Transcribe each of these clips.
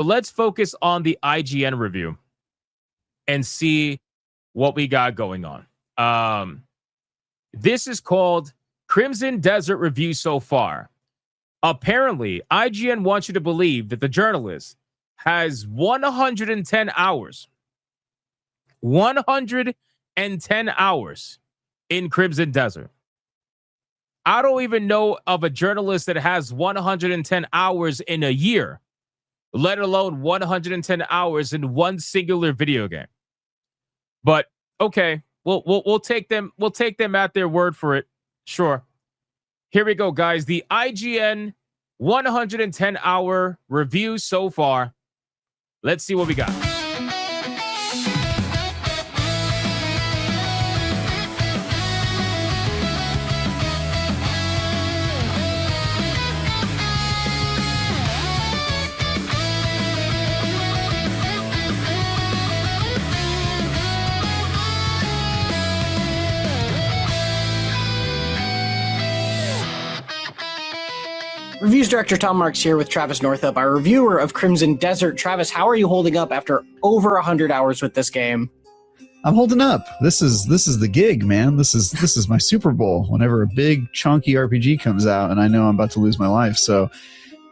But let's focus on the IGN review and see what we got going on. This is called Crimson Desert Review So Far. Apparently, IGN wants you to believe that the journalist has 110 hours. 110 hours in Crimson Desert. I don't even know of a journalist that has 110 hours in a year, let alone 110 hours in one singular video game. But okay, we'll take them at their word for it. Sure. Here we go, guys. The IGN 110 hour review so far. Let's see what we got. Reviews Director Tom Marks here with Travis Northup, our reviewer of Crimson Desert. Travis, how are you holding up after over 100 hours with this game? I'm holding up. This is the gig, man. This is my Super Bowl. Whenever a big chunky RPG comes out, and I know I'm about to lose my life, so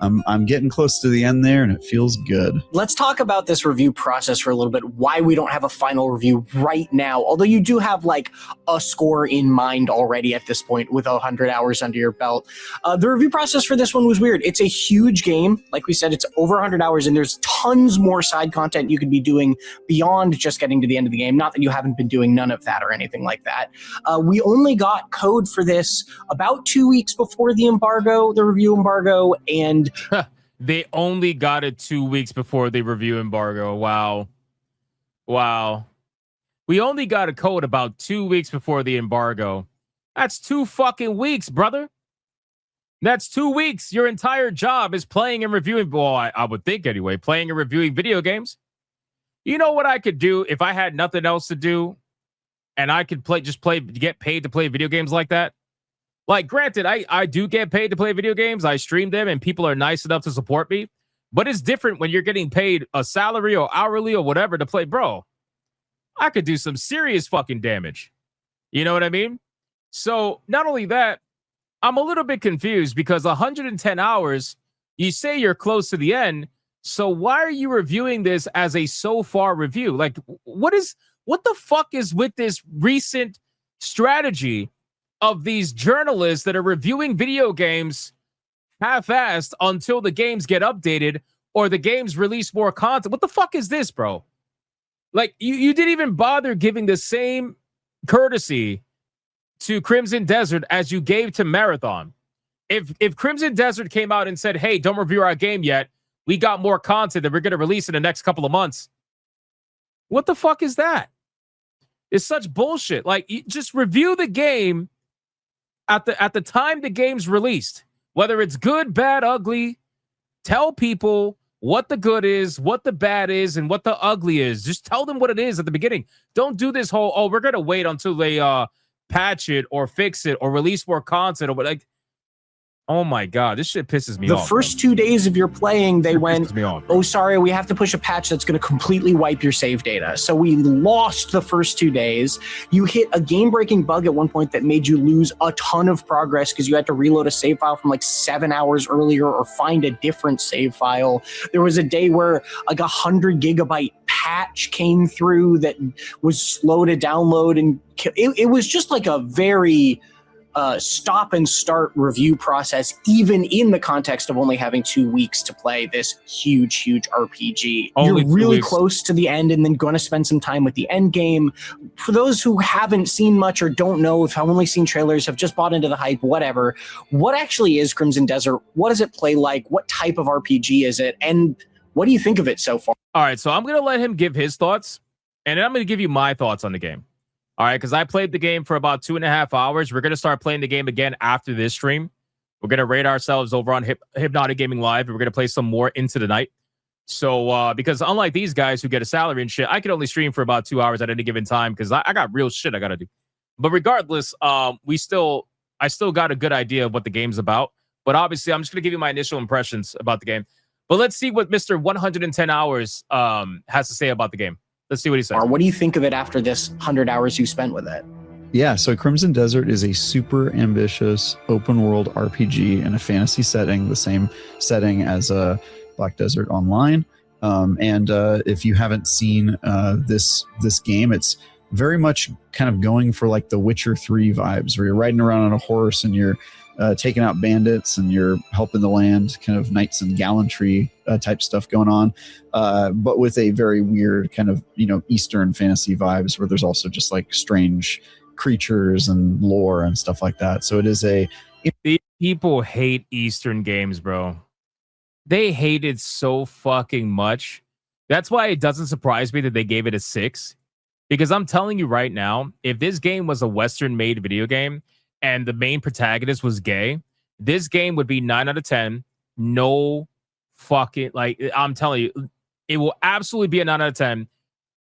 I'm getting close to the end there, and it feels good. Let's talk about this review process for a little bit, why we don't have a final review right now, although you do have like a score in mind already at this point with 100 hours under your belt. The review process for this one was weird. It's a huge game. Like we said, it's over 100 hours, and there's tons more side content you could be doing beyond just getting to the end of the game. Not that you haven't been doing none of that or anything like that. We only got code for this about 2 weeks before the embargo, the review embargo, and they only got it 2 weeks before the review embargo. Wow. We only got a code about 2 weeks before the embargo. That's 2 fucking weeks, brother. That's 2 weeks. Your entire job is playing and reviewing. Well, I would think anyway, playing and reviewing video games. You know what I could do if I had nothing else to do and I could get paid to play video games like that? Like, granted, I do get paid to play video games. I stream them and people are nice enough to support me. But it's different when you're getting paid a salary or hourly or whatever to play. Bro, I could do some serious fucking damage. You know what I mean? So not only that, I'm a little bit confused because 110 hours, you say you're close to the end. So why are you reviewing this as a so far review? Like, what the fuck is with this recent strategy of these journalists that are reviewing video games half-assed until the games get updated or the games release more content? What the fuck is this, bro? Like, you didn't even bother giving the same courtesy to Crimson Desert as you gave to Marathon. If Crimson Desert came out and said, hey, don't review our game yet, we got more content that we're going to release in the next couple of months. What the fuck is that? It's such bullshit. Like, you just review the game at the time the game's released. Whether it's good, bad, ugly, tell people what the good is, what the bad is, and what the ugly is. Just tell them what it is at the beginning. Don't do this whole, we're going to wait until they patch it or fix it or release more content. Or like, oh my God, this shit pisses me off. The first 2 days of your playing, they went, oh, sorry, we have to push a patch that's going to completely wipe your save data. So we lost the first 2 days. You hit a game-breaking bug at one point that made you lose a ton of progress because you had to reload a save file from like 7 hours earlier or find a different save file. There was a day where like 100 gigabyte patch came through that was slow to download, and it was just like a very stop and start review process, even in the context of only having 2 weeks to play this huge RPG. You're really close to the end and then going to spend some time with the end game. For those who haven't seen much or don't know, if I've only seen trailers, have just bought into the hype, whatever, what actually is Crimson Desert? What does it play like? What type of RPG is it? And what do you think of it so far? All right, so I'm going to let him give his thoughts, and then I'm going to give you my thoughts on the game. All right, because I played the game for about 2.5 hours. We're going to start playing the game again after this stream. We're going to rate ourselves over on Hypnotic Gaming Live, and we're going to play some more into the night. So, because unlike these guys who get a salary and shit, I can only stream for about 2 hours at any given time because I got real shit I got to do. But regardless, I still got a good idea of what the game's about. But obviously, I'm just going to give you my initial impressions about the game. But let's see what Mr. 110 hours has to say about the game. Let's see what he says. Or what do you think of it after this 100 hours you spent with it? Yeah, so Crimson Desert is a super ambitious open world RPG in a fantasy setting, the same setting as Black Desert Online. And if you haven't seen this game, it's very much kind of going for like the Witcher 3 vibes, where you're riding around on a horse and you're taking out bandits and you're helping the land, kind of knights and gallantry type stuff going on, but with a very weird kind of, Eastern fantasy vibes, where there's also just like strange creatures and lore and stuff like that. So it is These people hate Eastern games, bro. They hate it so fucking much. That's why it doesn't surprise me that they gave it a 6. Because I'm telling you right now, if this game was a Western-made video game and the main protagonist was gay, this game would be 9 out of 10. No fucking, I'm telling you, it will absolutely be a 9 out of 10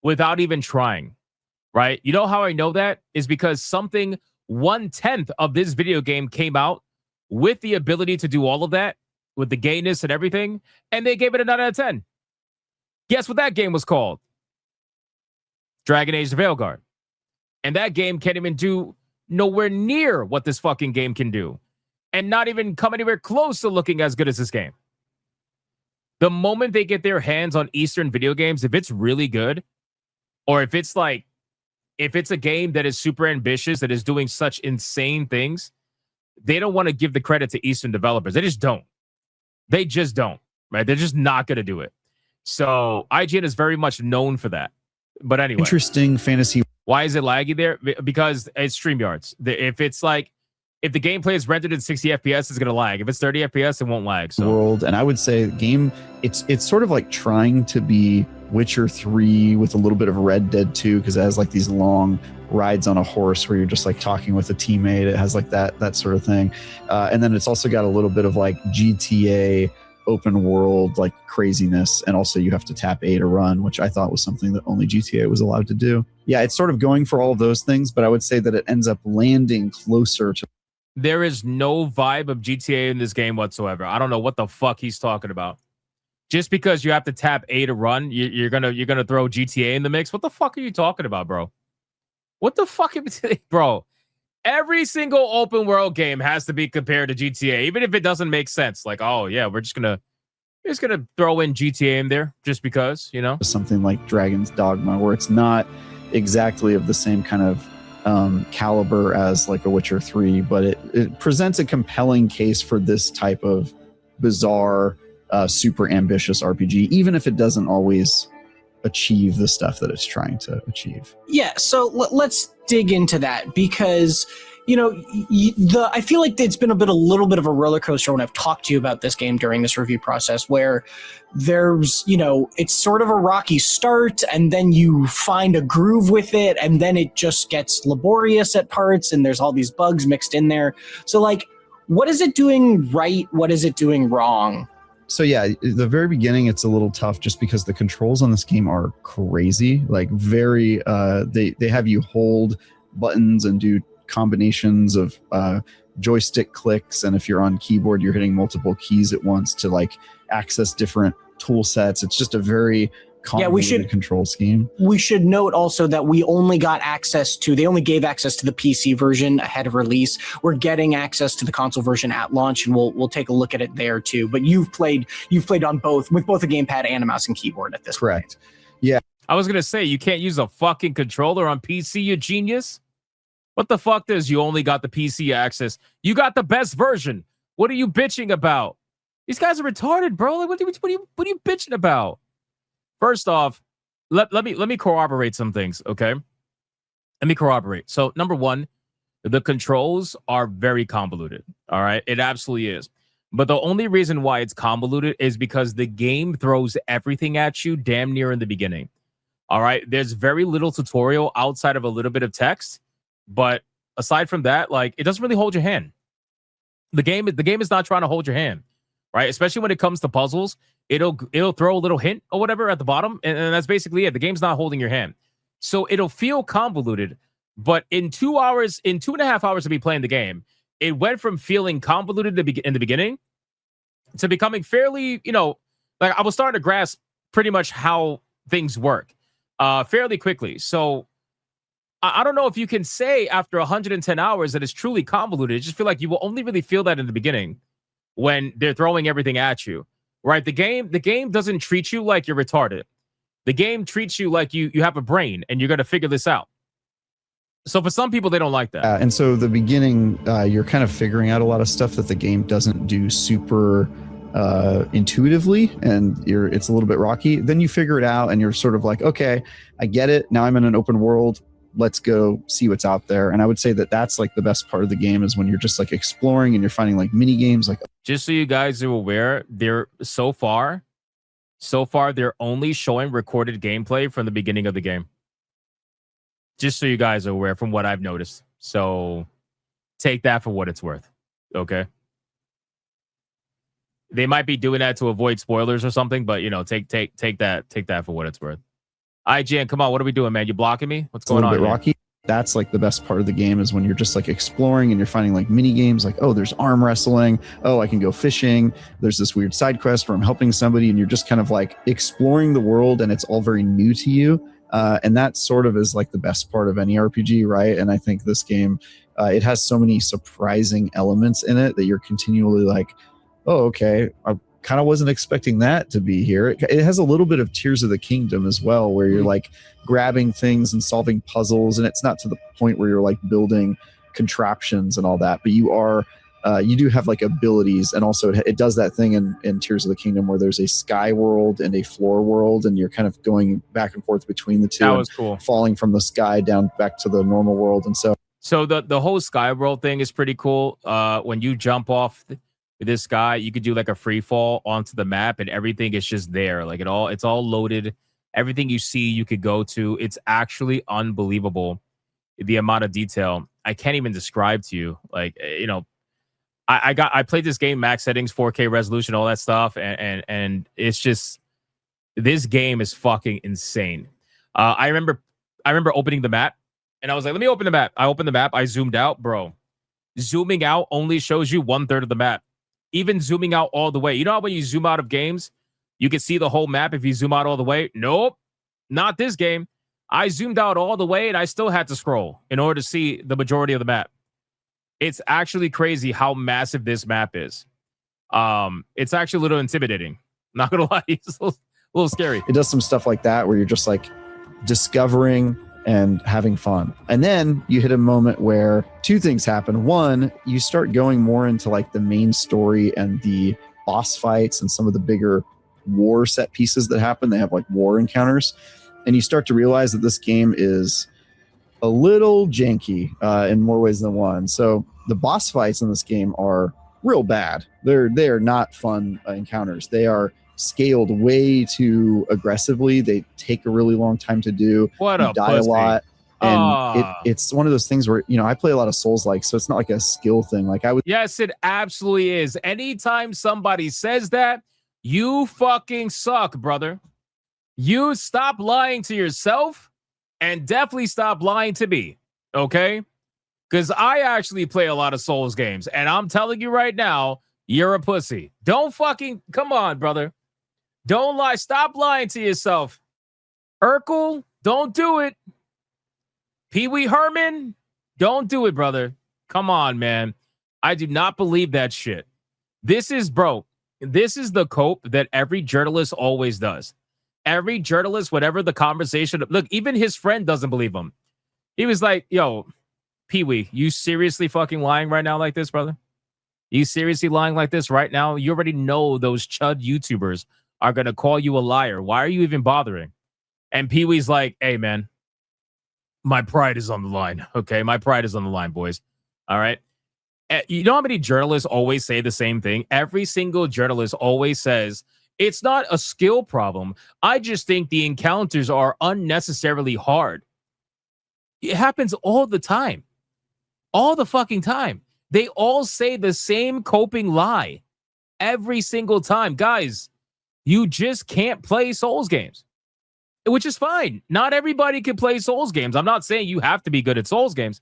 without even trying. Right? You know how I know that? Is because something 1/10 of this video game came out with the ability to do all of that, with the gayness and everything, and they gave it a 9 out of 10. Guess what that game was called? Dragon Age: The Veilguard. And that game can't even do nowhere near what this fucking game can do. And not even come anywhere close to looking as good as this game. The moment they get their hands on Eastern video games, if it's really good, or if it's a game that is super ambitious, that is doing such insane things, they don't want to give the credit to Eastern developers. They just don't. They just don't, right? They're just not going to do it. So IGN is very much known for that. But anyway. Interesting fantasy. Why is it laggy there? Because it's StreamYards. If the gameplay is rendered at 60 FPS, it's going to lag. If it's 30 FPS, it won't lag. So. World, and I would say the game, it's sort of like trying to be Witcher 3 with a little bit of Red Dead 2, because it has like these long rides on a horse where you're just like talking with a teammate. It has like that sort of thing. And then it's also got a little bit of like GTA open world like craziness, and also you have to tap A to run, which I thought was something that only GTA was allowed to do. Yeah, it's sort of going for all of those things, but I would say that it ends up landing closer to. There is no vibe of GTA in this game whatsoever. I don't know what the fuck he's talking about. Just because you have to tap A to run, you're gonna throw GTA in the mix. What the fuck are you talking about, bro? What the fuck, bro? Every single open world game has to be compared to GTA, even if it doesn't make sense. Like, oh yeah, we're just gonna throw in GTA in there just because, something like Dragon's Dogma, where it's not exactly of the same kind of caliber as like a Witcher 3, but it presents a compelling case for this type of bizarre, super ambitious RPG, even if it doesn't always achieve the stuff that it's trying to achieve. Yeah, so let's dig into that, because I feel like it's been a little bit of a roller coaster when I've talked to you about this game during this review process, where there's, it's sort of a rocky start, and then you find a groove with it, and then it just gets laborious at parts, and there's all these bugs mixed in there. So like, what is it doing right? What is it doing wrong? So yeah, the very beginning, it's a little tough just because the controls on this game are crazy. Like very, they have you hold buttons and do combinations of joystick clicks, and if you're on keyboard, you're hitting multiple keys at once to like access different tool sets. It's just a very convoluted control scheme. We should note also that they only gave access to the PC version ahead of release. We're getting access to the console version at launch, and we'll take a look at it there too. But you've played on both, with both a gamepad and a mouse and keyboard at this Correct. point. Yeah. I was gonna say, you can't use a fucking controller on PC, you genius. What the fuck does you only got the PC access? You got the best version. What are you bitching about? These guys are retarded, bro. Like, what are you bitching about? First off, let me corroborate some things, okay? Let me corroborate. So, number one, the controls are very convoluted, all right? It absolutely is. But the only reason why it's convoluted is because the game throws everything at you damn near in the beginning, all right? There's very little tutorial outside of a little bit of text, but aside from that, like, it doesn't really hold your hand. The game is not trying to hold your hand, right? Especially when it comes to puzzles. It'll throw a little hint or whatever at the bottom, and that's basically it. The game's not holding your hand. So it'll feel convoluted, but in 2.5 hours of me playing the game, it went from feeling convoluted in the beginning to becoming fairly, like I was starting to grasp pretty much how things work fairly quickly. So I don't know if you can say after 110 hours that it's truly convoluted. I just feel like you will only really feel that in the beginning when they're throwing everything at you, right? The game doesn't treat you like you're retarded. The game treats you like you have a brain and you're going to figure this out. So for some people, they don't like that. And so the beginning, you're kind of figuring out a lot of stuff that the game doesn't do super intuitively, and it's a little bit rocky. Then you figure it out and you're sort of like, okay, I get it. Now I'm in an open world. Let's go see what's out there. And I would say that that's like the best part of the game is when you're just like exploring and you're finding like mini games. Like, just so you guys are aware, they're so far they're only showing recorded gameplay from the beginning of the game. Just so you guys are aware from what I've noticed. So take that for what it's worth. Okay. They might be doing that to avoid spoilers or something, but take that for what it's worth. IGN, come on, what are we doing, man? You blocking me? What's going on? It's a little bit rocky. That's like the best part of the game is when you're just like exploring and you're finding like mini games like, oh, there's arm wrestling. Oh, I can go fishing. There's this weird side quest where I'm helping somebody, and you're just kind of like exploring the world, and it's all very new to you. And that sort of is like the best part of any RPG, right? And I think this game, it has so many surprising elements in it that you're continually like, oh, okay, I kind of wasn't expecting that to be here. It has a little bit of Tears of the Kingdom as well, where you're like grabbing things and solving puzzles, and it's not to the point where you're like building contraptions and all that, but you do have like abilities, and also it does that thing in Tears of the Kingdom where there's a sky world and a floor world, and you're kind of going back and forth between the two. That was cool. Falling from the sky down back to the normal world, and so the whole sky world thing is pretty cool. When you jump off this guy, you could do like a free fall onto the map, and everything is just there. Like it's all loaded. Everything you see, you could go to. It's actually unbelievable, the amount of detail. I can't even describe to you. Like, I played this game max settings, 4K resolution, all that stuff, and it's just, this game is fucking insane. I remember opening the map, and I was like, let me open the map. I opened the map. I zoomed out, bro. Zooming out only shows you 1/3 of the map. Even zooming out all the way. You know how when you zoom out of games, you can see the whole map if you zoom out all the way? Nope, not this game. I zoomed out all the way and I still had to scroll in order to see the majority of the map. It's actually crazy how massive this map is. It's actually a little intimidating. Not gonna lie, it's a little scary. It does some stuff like that where you're just like discovering and having fun. And then you hit a moment where two things happen. One, you start going more into like the main story and the boss fights and some of the bigger war set pieces that happen. They have like war encounters. And you start to realize that this game is a little janky in more ways than one. So the boss fights in this game are real bad. They are not fun encounters. They are scaled way too aggressively. They take a really long time to do. What you a die pussy. a lot. And it's one of those things where, I play a lot of Souls-like, so it's not like a skill thing. Like Yes, it absolutely is. Anytime somebody says that, you fucking suck, brother. You stop lying to yourself and definitely stop lying to me, okay? Because I actually play a lot of Souls games, and I'm telling you right now, you're a pussy. Don't fucking, come on, brother. Don't lie. Stop lying to yourself. Urkel, don't do it. Pee Wee Herman, don't do it, brother. Come on, man. I do not believe that shit. This is the cope that every journalist always does. Every journalist, whatever the conversation, look, even his friend doesn't believe him. He was like, yo, Pee Wee, you seriously fucking lying right now like this, brother? You seriously lying like this right now? You already know those chud YouTubers are going to call you a liar. Why are you even bothering? And Pee Wee's like, hey, man, my pride is on the line. Okay, my pride is on the line, boys. All right. You know how many journalists always say the same thing? Every single journalist always says, it's not a skill problem. I just think the encounters are unnecessarily hard. It happens all the time. All the fucking time. They all say the same coping lie every single time. Guys, you just can't play Souls games, which is fine. Not everybody can play Souls games. I'm not saying you have to be good at Souls games.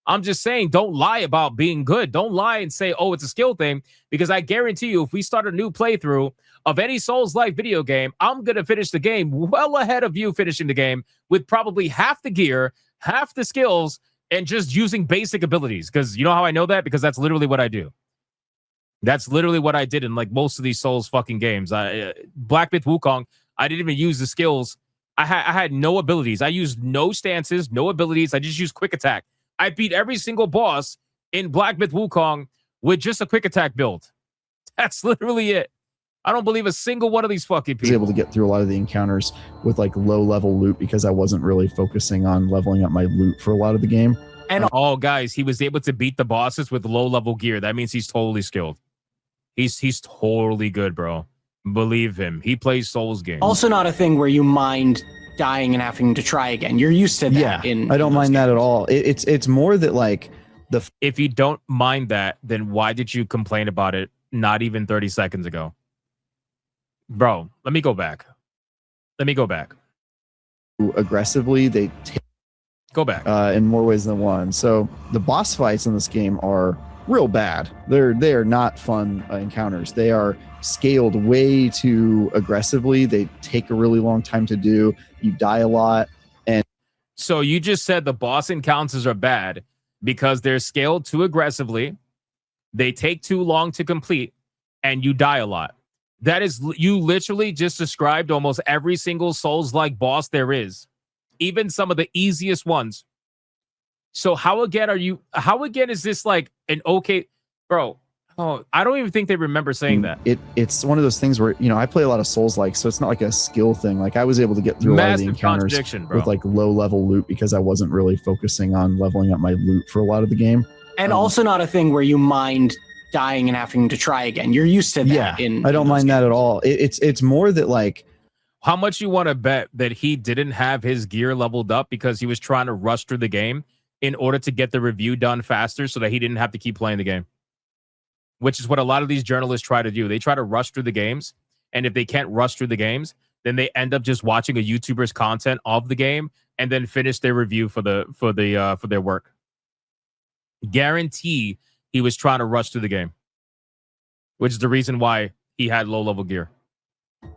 I'm just saying don't lie about being good. Don't lie and say, oh, it's a skill thing, because I guarantee you if we start a new playthrough, of any Souls-like video game, I'm going to finish the game well ahead of you finishing the game with probably half the gear, half the skills, and just using basic abilities. Because you know how I know that? Because that's literally what I do. That's literally what I did in like most of these Souls fucking games. Black Myth Wukong, I didn't even use the skills. I had no abilities. I used no stances, no abilities. I just used quick attack. I beat every single boss in Black Myth Wukong with just a quick attack build. That's literally it. I don't believe a single one of these fucking people. I was able to get through a lot of the encounters with like low level loot because I wasn't really focusing on leveling up my loot for a lot of the game. And guys, he was able to beat the bosses with low level gear. That means he's totally skilled. He's totally good, bro. Believe him. He plays Souls games. Also not a thing where you mind dying and having to try again. You're used to that. Yeah, I don't mind that at all. It's more that like if you don't mind that, then why did you complain about it not even 30 seconds ago? Bro, let me go back. Aggressively, they go back in more ways than one. So the boss fights in this game are real bad. They're not fun encounters. They are scaled way too aggressively. They take a really long time to do. You die a lot. And so you just said the boss encounters are bad because they're scaled too aggressively. They take too long to complete, and you die a lot. That is, you literally just described almost every single Souls-like boss there is, even some of the easiest ones. So how again is this like an okay, bro? Oh, I don't even think they remember saying that. It's one of those things where, I play a lot of Souls-like, so it's not like a skill thing. Like I was able to get through a lot of the encounters with like low level loot because I wasn't really focusing on leveling up my loot for a lot of the game. And also not a thing where you mind dying and having to try again. You're used to that. Yeah, I don't mind that at all. It's more that like, how much you want to bet that he didn't have his gear leveled up because he was trying to rush through the game in order to get the review done faster so that he didn't have to keep playing the game, which is what a lot of these journalists try to do. They try to rush through the games, and if they can't rush through the games, then they end up just watching a YouTuber's content of the game and then finish their review for their work. Guarantee he was trying to rush through the game, which is the reason why he had low level gear.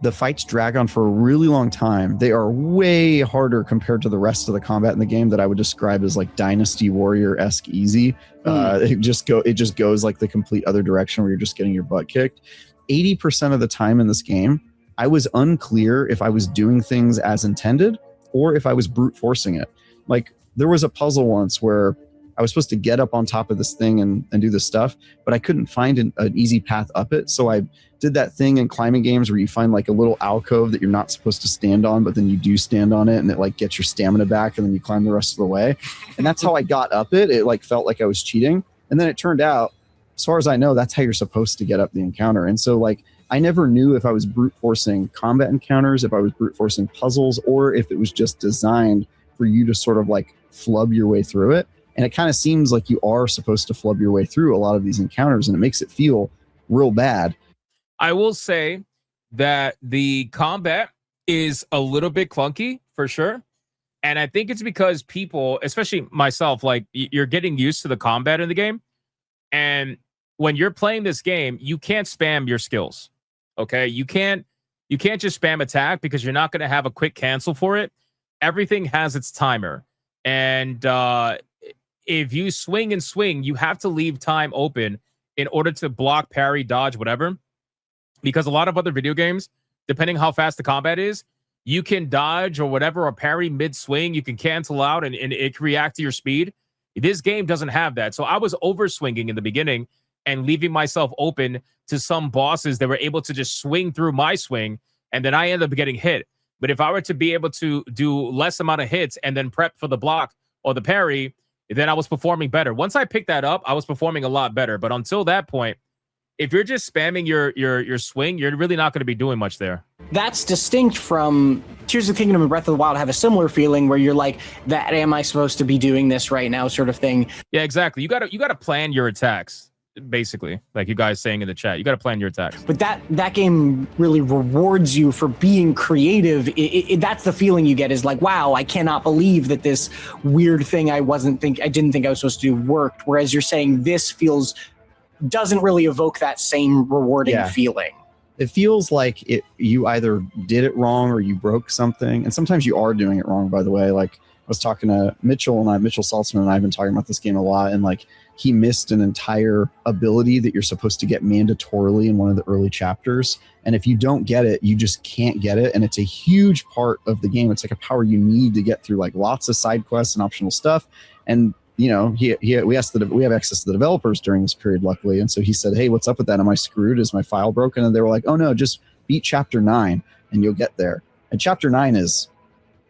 The fights drag on for a really long time. They are way harder compared to the rest of the combat in the game that I would describe as like Dynasty Warrior-esque easy. It just goes like the complete other direction where you're just getting your butt kicked. 80% of the time in this game, I was unclear if I was doing things as intended or if I was brute forcing it. Like there was a puzzle once where I was supposed to get up on top of this thing and do this stuff, but I couldn't find an easy path up it. So I did that thing in climbing games where you find like a little alcove that you're not supposed to stand on, but then you do stand on it and it like gets your stamina back and then you climb the rest of the way. And that's how I got up it. It like felt like I was cheating. And then it turned out, as far as I know, that's how you're supposed to get up the encounter. And so like, I never knew if I was brute forcing combat encounters, if I was brute forcing puzzles, or if it was just designed for you to sort of like flub your way through it. And it kind of seems like you are supposed to flub your way through a lot of these encounters, and it makes it feel real bad. I will say that the combat is a little bit clunky for sure. And I think it's because people, especially myself, like you're getting used to the combat in the game. And when you're playing this game, you can't spam your skills. Okay. You can't just spam attack because you're not going to have a quick cancel for it. Everything has its timer. And, if you swing and swing, you have to leave time open in order to block, parry, dodge, whatever. Because a lot of other video games, depending how fast the combat is, you can dodge or whatever, or parry mid-swing. You can cancel out and it can react to your speed. This game doesn't have that. So I was over-swinging in the beginning and leaving myself open to some bosses that were able to just swing through my swing, and then I ended up getting hit. But if I were to be able to do less amount of hits and then prep for the block or the parry, then I was performing better. Once I picked that up, I was performing a lot better. But until that point, if you're just spamming your swing, you're really not going to be doing much there. That's distinct from Tears of the Kingdom and Breath of the Wild have a similar feeling where you're like, that am I supposed to be doing this right now sort of thing. Yeah, exactly. You gotta plan your attacks. Basically, like you guys saying in the chat, you got to plan your attacks. But that game really rewards you for being creative. That's the feeling you get, is like, wow, I cannot believe that this weird thing I didn't think I was supposed to do worked. Whereas you're saying this doesn't really evoke that same rewarding feeling. it feels like you either did it wrong or you broke something, and sometimes you are doing it wrong, by the way. Like, I was talking to Mitchell Saltzman, and I've been talking about this game a lot, and like, he missed an entire ability that you're supposed to get mandatorily in one of the early chapters, and if you don't get it, you just can't get it, and it's a huge part of the game. It's like a power you need to get through like lots of side quests and optional stuff. And we have access to the developers during this period, luckily, and so he said, hey, what's up with that? Am I screwed? Is my file broken? And they were like, oh no, just beat chapter 9 and you'll get there. And chapter 9 is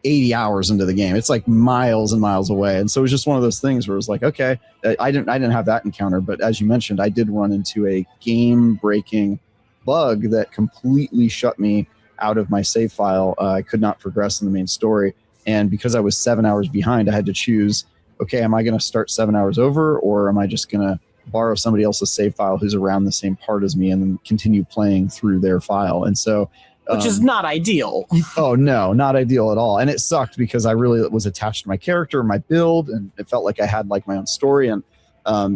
80 hours into the game. It's like miles and miles away. And so it was just one of those things where it was like, okay, I didn't have that encounter, but as you mentioned, I did run into a game breaking bug that completely shut me out of my save file. I could not progress in the main story, and because I was 7 hours behind, I had to choose, okay, am I going to start 7 hours over, or am I just going to borrow somebody else's save file who's around the same part as me and then continue playing through their file? And so, which is not ideal. Oh no, not ideal at all. And it sucked because I really was attached to my character, my build, and it felt like I had like my own story. And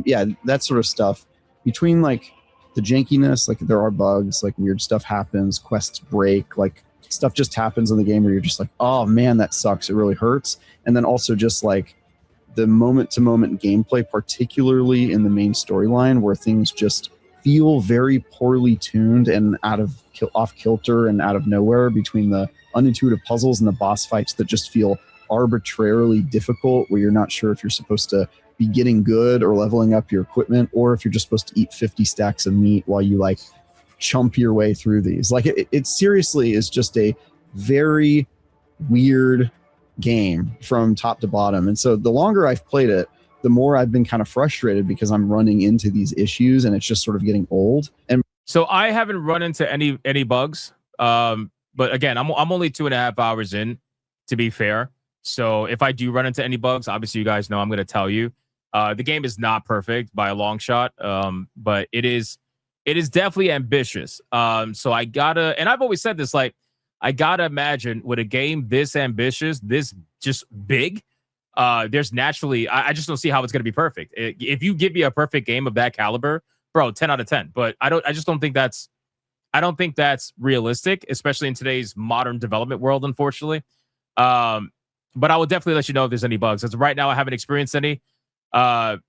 yeah, that sort of stuff. Between like the jankiness, like there are bugs, like weird stuff happens, quests break, like stuff just happens in the game where you're just like, oh man, that sucks. It really hurts. And then also just like the moment-to-moment gameplay, particularly in the main storyline, where things just feel very poorly tuned and off kilter and out of nowhere, between the unintuitive puzzles and the boss fights that just feel arbitrarily difficult, where you're not sure if you're supposed to be getting good or leveling up your equipment, or if you're just supposed to eat 50 stacks of meat while you like chump your way through these. Like it seriously is just a very weird game from top to bottom. And so the longer I've played it, the more I've been kind of frustrated because I'm running into these issues and it's just sort of getting old. And so I haven't run into any bugs. But again, I'm only 2.5 hours in, to be fair. So if I do run into any bugs, obviously you guys know I'm going to tell you. The game is not perfect by a long shot, but it is definitely ambitious. So I gotta, and I've always said this, like, I gotta imagine with a game this ambitious, this just big, there's naturally, I just don't see how it's gonna be perfect. If you give me a perfect game of that caliber, bro, 10 out of 10. But I just don't think that's realistic, especially in today's modern development world, unfortunately. But I will definitely let you know if there's any bugs. As of right now, I haven't experienced any. But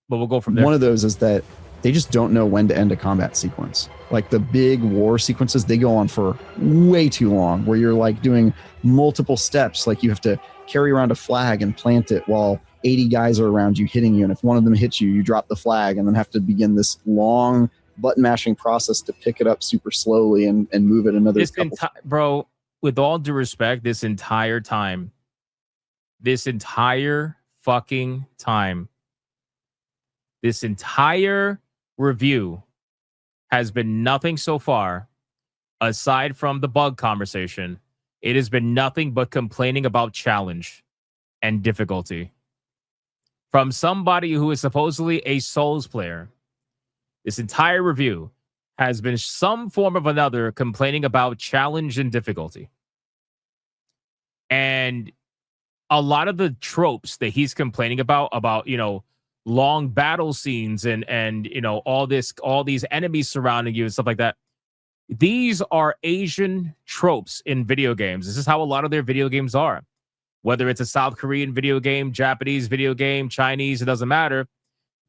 we'll go from there. One of those is that they just don't know when to end a combat sequence. Like the big war sequences, they go on for way too long, where you're like doing multiple steps. Like you have to carry around a flag and plant it while 80 guys are around you hitting you. And if one of them hits you, you drop the flag and then have to begin this long button mashing process to pick it up super slowly and move it another couple. Bro, with all due respect, this entire fucking time, this entire review has been nothing so far, aside from the bug conversation. It has been nothing but complaining about challenge and difficulty from somebody who is supposedly a Souls player. This entire review has been some form of another complaining about challenge and difficulty. And a lot of the tropes that he's complaining about, you know, long battle scenes and you know, all these enemies surrounding you and stuff like that. These are Asian tropes in video games. This is how a lot of their video games are. Whether it's a South Korean video game, Japanese video game, Chinese, it doesn't matter.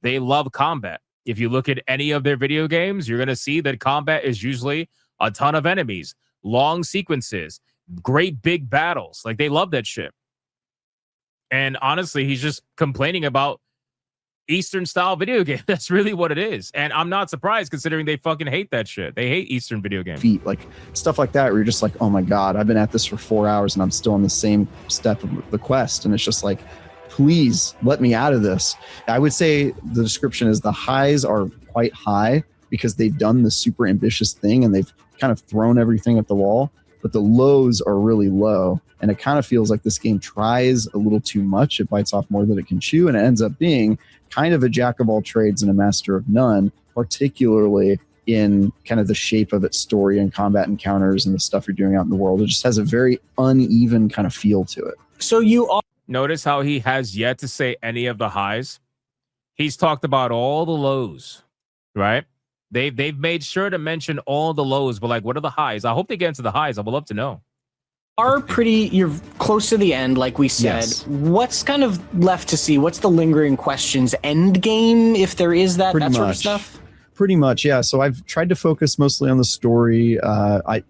They love combat. If you look at any of their video games, you're going to see that combat is usually a ton of enemies, long sequences, great big battles. Like, they love that shit. And honestly, he's just complaining about Eastern style video game. That's really what it is. And I'm not surprised, considering they fucking hate that shit. They hate Eastern video games. Like stuff like that, where you're just like, oh my God, I've been at this for 4 hours and I'm still on the same step of the quest. And it's just like, please let me out of this. I would say the description is the highs are quite high because they've done the super ambitious thing and they've kind of thrown everything at the wall, but the lows are really low. And it kind of feels like this game tries a little too much. It bites off more than it can chew, and it ends up being kind of a jack of all trades and a master of none, particularly in kind of the shape of its story and combat encounters and the stuff you're doing out in the world. It just has a very uneven kind of feel to it. So you all notice how he has yet to say any of the highs. He's talked about all the lows, right? They've made sure to mention all the lows, but like, what are the highs? I hope they get into the highs. I would love to know. You're close to the end, like we said. Yes. What's kind of left to see? What's the lingering questions? End game, if there is that sort of stuff? Pretty much, yeah. So I've tried to focus mostly on the story,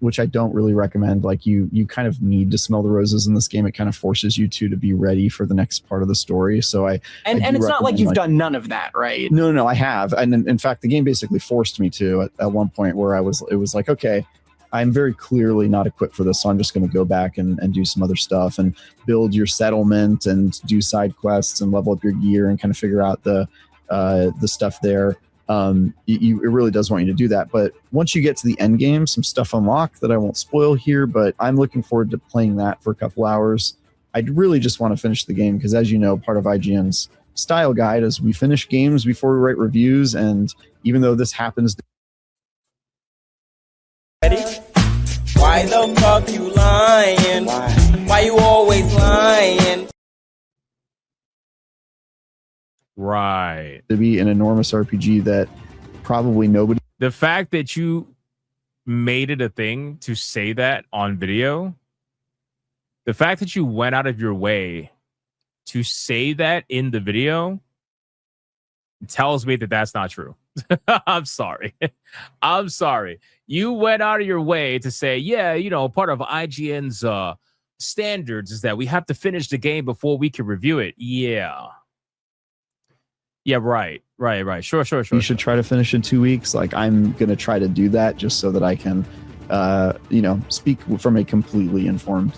which I don't really recommend. Like you kind of need to smell the roses in this game. It kind of forces you to be ready for the next part of the story. So and it's not like you've done none of that, right? No, I have. And in fact, the game basically forced me to at one point where it was like, okay, I'm very clearly not equipped for this, so I'm just going to go back and do some other stuff and build your settlement and do side quests and level up your gear and kind of figure out the stuff there. It really does want you to do that. But once you get to the end game, some stuff unlock that I won't spoil here, but I'm looking forward to playing that for a couple hours. I really just want to finish the game because, as you know, part of IGN's style guide is we finish games before we write reviews. And even though this happens to why the fuck you lying? Why you always lying? Right. to be an enormous RPG that probably nobody. The fact that you made it a thing to say that on video, the fact that you went out of your way to say that in the video tells me that that's not true. I'm sorry. I'm sorry. You went out of your way to say, yeah, part of IGN's standards is that we have to finish the game before we can review it. Yeah. Yeah, right. Sure. You should try to finish in 2 weeks. Like, I'm going to try to do that just so that I can, speak from a completely informed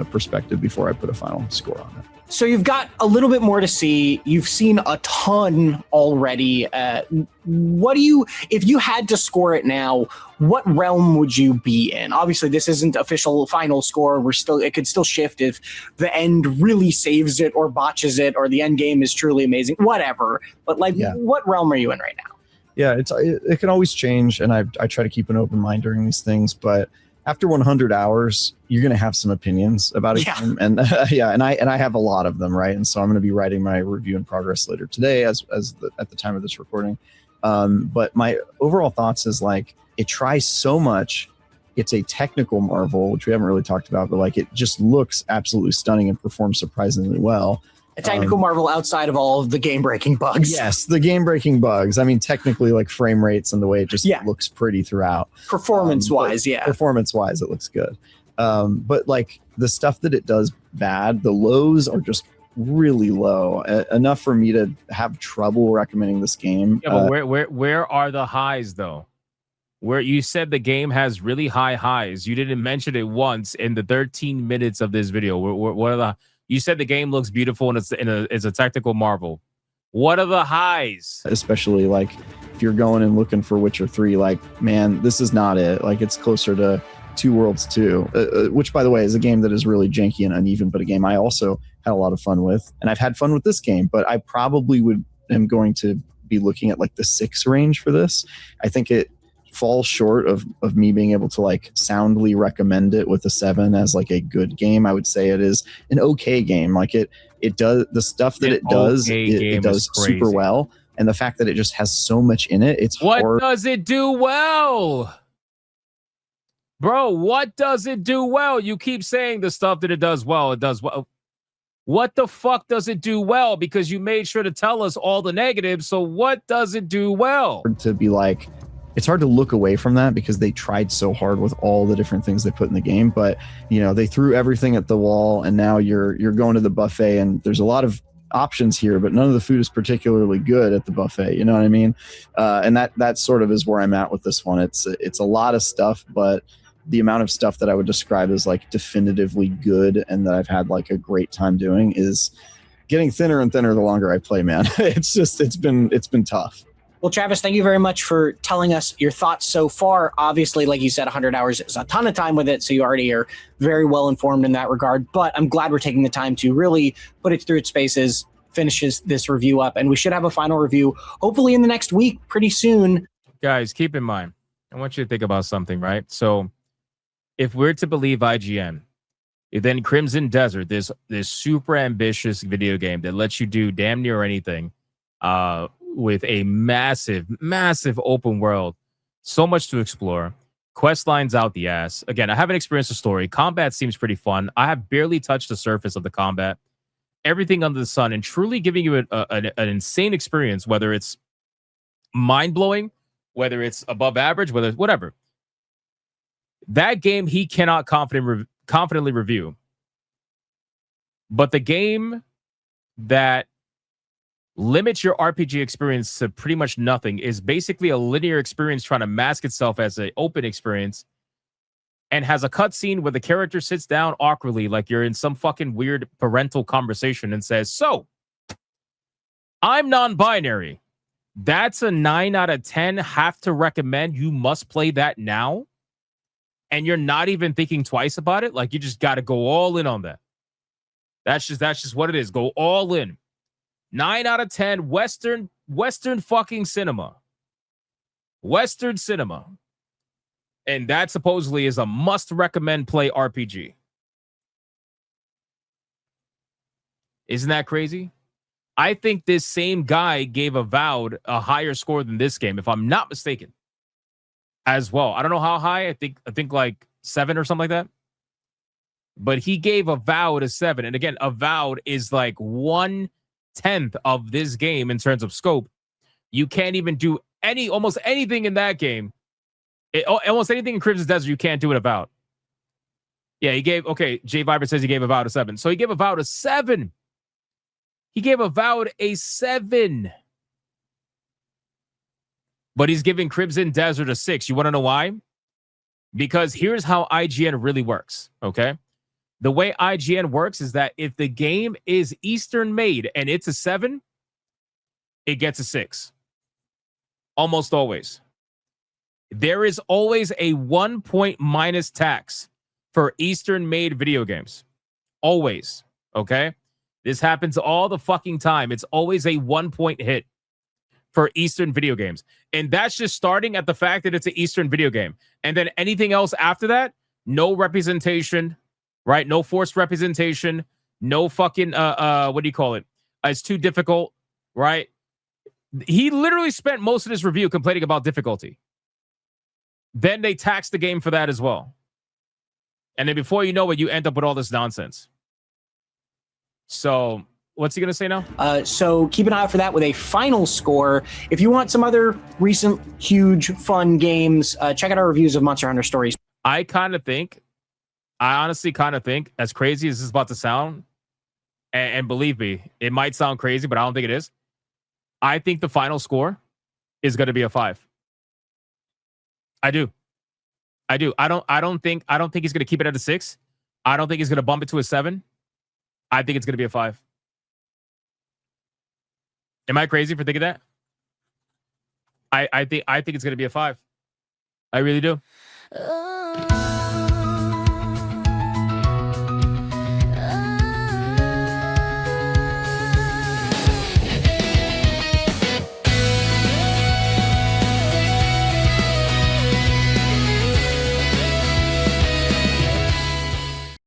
perspective before I put a final score on it. So you've got a little bit more to see. You've seen a ton already. If you had to score it now, what realm would you be in? Obviously, this isn't official final score. It could still shift if the end really saves it or botches it, or the end game is truly amazing, whatever. But what realm are you in right now? Yeah, it can always change, and I try to keep an open mind during these things, but after 100 hours, you're going to have some opinions about a game. And and I have a lot of them, right? And so I'm going to be writing my review in progress later today at the time of this recording. But my overall thoughts is it tries so much. It's a technical marvel, which we haven't really talked about, but it just looks absolutely stunning and performs surprisingly well. A technical marvel outside of all of the game-breaking bugs. Yes, the game-breaking bugs. I mean, technically, frame rates and the way it just looks pretty throughout. Performance-wise, Performance-wise, it looks good. But the stuff that it does bad, the lows are just really low, enough for me to have trouble recommending this game. Yeah, but where are the highs, though? Where you said the game has really high highs. You didn't mention it once in the 13 minutes of this video. What are the... You said the game looks beautiful and it's a technical marvel. What are the highs? Especially if you're going and looking for Witcher 3, man, this is not it. It's closer to Two Worlds 2, which, by the way, is a game that is really janky and uneven, but a game I also had a lot of fun with. And I've had fun with this game, but I probably am going to be looking at the 6 range for this. I think it falls short of me being able to soundly recommend it with a 7 as a good game. I would say it is an okay game. It does the stuff that it does super well, and the fact that it just has so much in it, it's what hard. Does it do well, bro? What does it do well? You keep saying the stuff that it does well. It does well. What the fuck does it do well? Because you made sure to tell us all the negatives. So what does it do well? To be it's hard to look away from that because they tried so hard with all the different things they put in the game, but they threw everything at the wall, and now you're going to the buffet, and there's a lot of options here, but none of the food is particularly good at the buffet. You know what I mean? And that sort of is where I'm at with this one. It's a lot of stuff, but the amount of stuff that I would describe as definitively good and that I've had a great time doing is getting thinner and thinner the longer I play, man. It's been tough. Well, Travis, thank you very much for telling us your thoughts so far. Obviously, like you said, 100 hours is a ton of time with it, so you already are very well informed in that regard. But I'm glad we're taking the time to really put it through its paces, finishes this review up, and we should have a final review hopefully in the next week, pretty soon. Guys, keep in mind, I want you to think about something, right? So if we're to believe IGN, then Crimson Desert, this super ambitious video game that lets you do damn near anything, with a massive open world, So much to explore. Quest lines out the ass. Again, I haven't experienced the story. Combat seems pretty fun. I have barely touched the surface of the combat. Everything under the sun, and truly giving you an insane experience, whether it's mind-blowing, whether it's above average, whether it's whatever. That game he cannot confidently review. But the game that limits your RPG experience to pretty much nothing is basically a linear experience trying to mask itself as an open experience, and has a cutscene where the character sits down awkwardly like you're in some fucking weird parental conversation and says, "So, I'm non-binary." That's a 9 out of 10. Have to recommend. You must play that now. And you're not even thinking twice about it. Like, you just got to go all in on that. That's just what it is. Go all in. 9 out of 10. Western fucking cinema. Western cinema. And that supposedly is a must recommend play RPG. Isn't that crazy? I think this same guy gave Avowed a higher score than this game, if I'm not mistaken, as well. I don't know how high. I think like 7 or something like that. But he gave Avowed a 7. And again, Avowed is like 1/10 of this game in terms of scope. You can't even do almost anything in that game. Almost anything in Crimson Desert you can't do it Avowed. Yeah, Jay Viber says he gave Avowed a 7. So he gave Avowed a 7. He gave Avowed a 7. But he's giving Crimson Desert a 6. You want to know why? Because here's how IGN really works, okay? The way IGN works is that if the game is Eastern made and it's a 7, it gets a 6. Almost always. There is always a 1 point minus tax for Eastern made video games. Always, okay? This happens all the fucking time. It's always a 1 point hit for Eastern video games. And that's just starting at the fact that it's an Eastern video game. And then anything else after that, no representation, right? No forced representation, no fucking, what do you call it? It's too difficult, right? He literally spent most of this review complaining about difficulty. Then they tax the game for that as well. And then before you know it, you end up with all this nonsense. So what's he going to say now? So keep an eye out for that with a final score. If you want some other recent, huge, fun games, check out our reviews of Monster Hunter Stories. I honestly kind of think, as crazy as this is about to sound, and believe me, it might sound crazy, but I don't think it is. I think the final score is going to be a 5. I do. I don't think he's going to keep it at a 6. I don't think he's going to bump it to a 7. I think it's going to be a 5. Am I crazy for thinking that? I think it's going to be a 5. I really do.